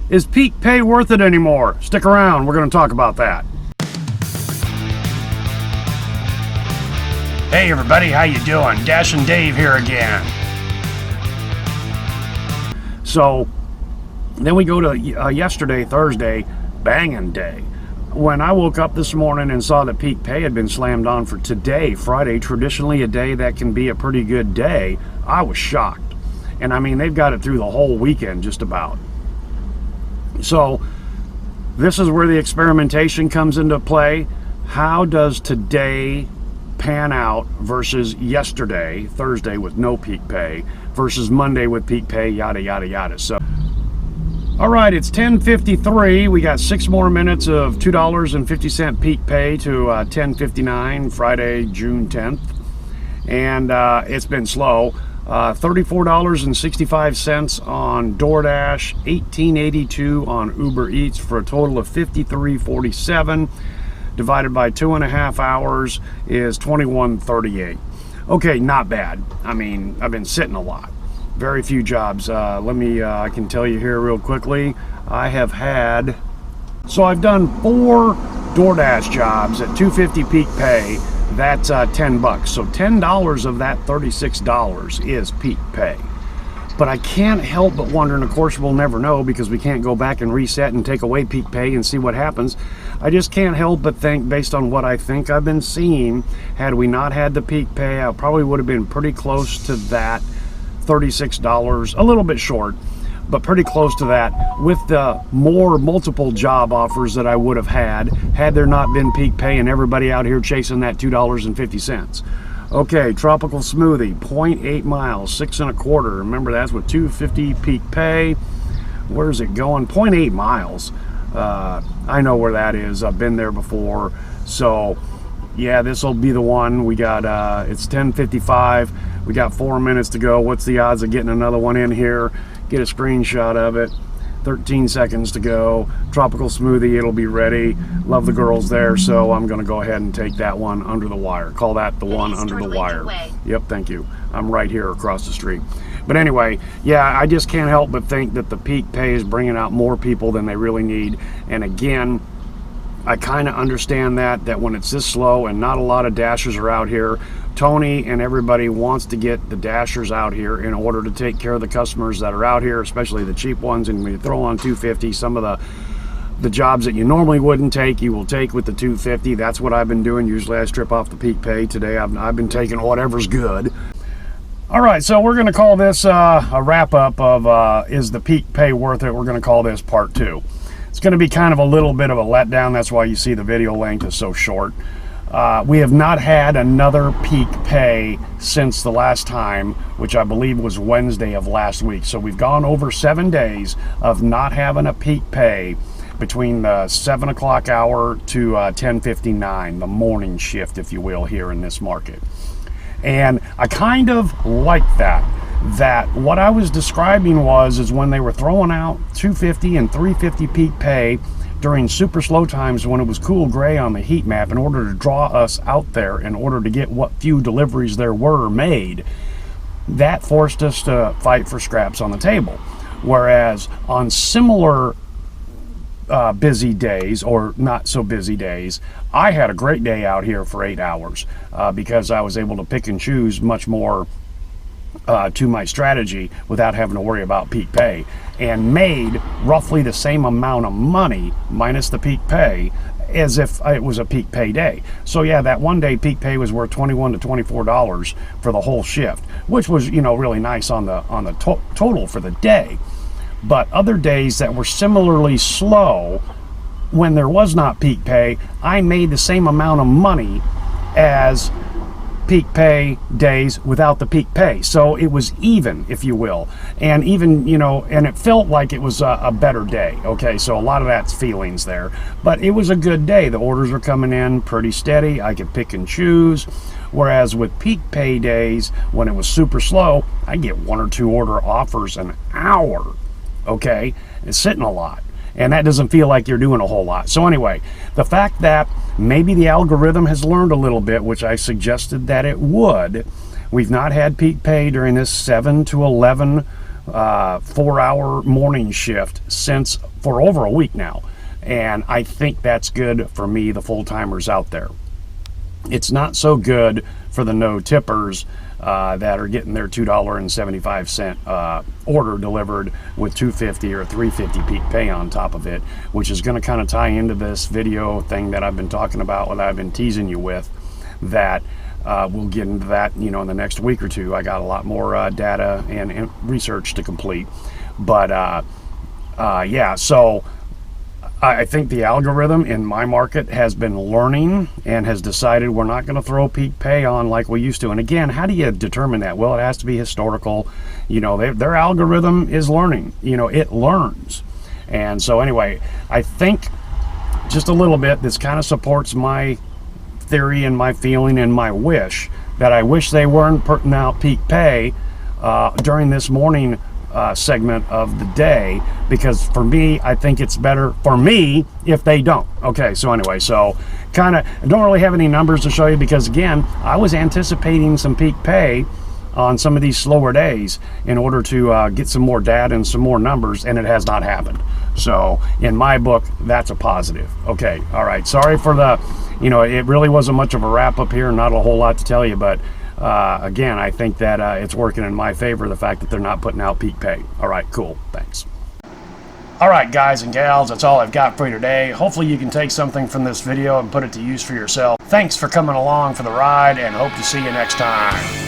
Is peak pay worth it anymore? Stick around, we're going to talk about that. Hey everybody, how you doing? Dash and Dave here again. So, then we go to yesterday, Thursday, banging day. When I woke up this morning and saw that peak pay had been slammed on for today, Friday, traditionally a day that can be a pretty good day, I was shocked. And I mean, they've got it through the whole weekend just about. So this is where the experimentation comes into play. How does today pan out versus yesterday, Thursday, with no peak pay, versus Monday with peak pay, yada, yada, yada. So, all right, it's 10:53. We got 6 more minutes of $2.50 peak pay to 10:59, Friday, June 10th. And it's been slow. $34.65 on Doordash, $18.82 on Uber Eats for a total of $53.47. Divided by 2.5 hours is $21.38. Okay, not bad. I mean, I've been sitting a lot. Very few jobs. I can tell you here real quickly. I've done 4 Doordash jobs at $2.50 peak pay. That's $10. So $10 of that $36 is peak pay. But I can't help but wonder, and of course we'll never know because we can't go back and reset and take away peak pay and see what happens. I just can't help but think, based on what I think I've been seeing, had we not had the peak pay, I probably would have been pretty close to that $36, a little bit short, but pretty close to that, with the multiple job offers that I would have had there not been peak pay and everybody out here chasing that $2.50. Okay, tropical smoothie, 0.8 miles, 6 1/4. Remember, that's with $2.50 peak pay. Where's it going? 0.8 miles. I know where that is. I've been there before. So yeah, this will be the one. We got it's 10:55. We got 4 minutes to go. What's the odds of getting another one in here? Get a screenshot of it. 13 seconds to go. Tropical smoothie, it'll be ready. Love the girls there, so I'm going to go ahead and take that one under the wire. Call that the one under the wire. Yep, thank you. I'm right here across the street. But anyway, yeah, I just can't help but think that the peak pay is bringing out more people than they really need. And again, I kind of understand that when it's this slow and not a lot of dashers are out here, Tony and everybody wants to get the dashers out here in order to take care of the customers that are out here, especially the cheap ones. And when you throw on $2.50, some of the jobs that you normally wouldn't take, you will take with the $2.50. That's what I've been doing. Usually I strip off the peak pay. Today I've been taking whatever's good. All right, so we're going to call this a wrap-up of is the peak pay worth it? We're going to call this part 2. It's going to be kind of a little bit of a letdown. That's why you see the video length is so short. We have not had another peak pay since the last time, which I believe was Wednesday of last week. So we've gone over 7 days of not having a peak pay between the 7 o'clock hour to 10:59, the morning shift, if you will, here in this market. And I kind of like that what I was describing is when they were throwing out $2.50 and $3.50 peak pay during super slow times when it was cool gray on the heat map, in order to draw us out there, in order to get what few deliveries there were made, that forced us to fight for scraps on the table. Whereas on similar busy days, or not so busy days, I had a great day out here for 8 hours because I was able to pick and choose much more to my strategy without having to worry about peak pay, and made roughly the same amount of money minus the peak pay as if it was a peak pay day. So yeah, that one day peak pay was worth $21 to $24 for the whole shift, which was, you know, really nice on the total for the day. But other days that were similarly slow, when there was not peak pay, I made the same amount of money as peak pay days without the peak pay. So it was even, if you will. And even, you know, and it felt like it was a better day. Okay, so a lot of that's feelings there. But it was a good day. The orders were coming in pretty steady. I could pick and choose. Whereas with peak pay days, when it was super slow, I get 1 or 2 order offers an hour. Okay, it's sitting a lot. And that doesn't feel like you're doing a whole lot. So anyway, the fact that maybe the algorithm has learned a little bit, which I suggested that it would. We've not had peak pay during this 7 to 11 4-hour morning shift for over a week now. And I think that's good for me, the full-timers out there. It's not so good for the no-tippers that are getting their $2.75 order delivered with $2.50 or $3.50 peak pay on top of it, which is going to kind of tie into this video thing that I've been talking about, what I've been teasing you with, that we'll get into that, in the next week or two. I got a lot more data and research to complete. But yeah, so I think the algorithm in my market has been learning and has decided we're not going to throw peak pay on like we used to. And again, how do you determine that? Well, it has to be historical. Their algorithm is learning. It learns. And so anyway, I think just a little bit, this kind of supports my theory and my feeling and my wish that I wish they weren't putting out peak pay during this morning segment of the day, because for me, I think it's better for me if they don't. Okay, so anyway, so I don't really have any numbers to show you, because again, I was anticipating some peak pay on some of these slower days in order to get some more data and some more numbers, and it has not happened. So in my book, that's a positive. Okay, all right, sorry for the, it really wasn't much of a wrap up here, not a whole lot to tell you, but again, I think that it's working in my favor, the fact that they're not putting out peak pay. All right, cool, thanks. All right, guys and gals, that's all I've got for you today. Hopefully you can take something from this video and put it to use for yourself. Thanks for coming along for the ride, and hope to see you next time.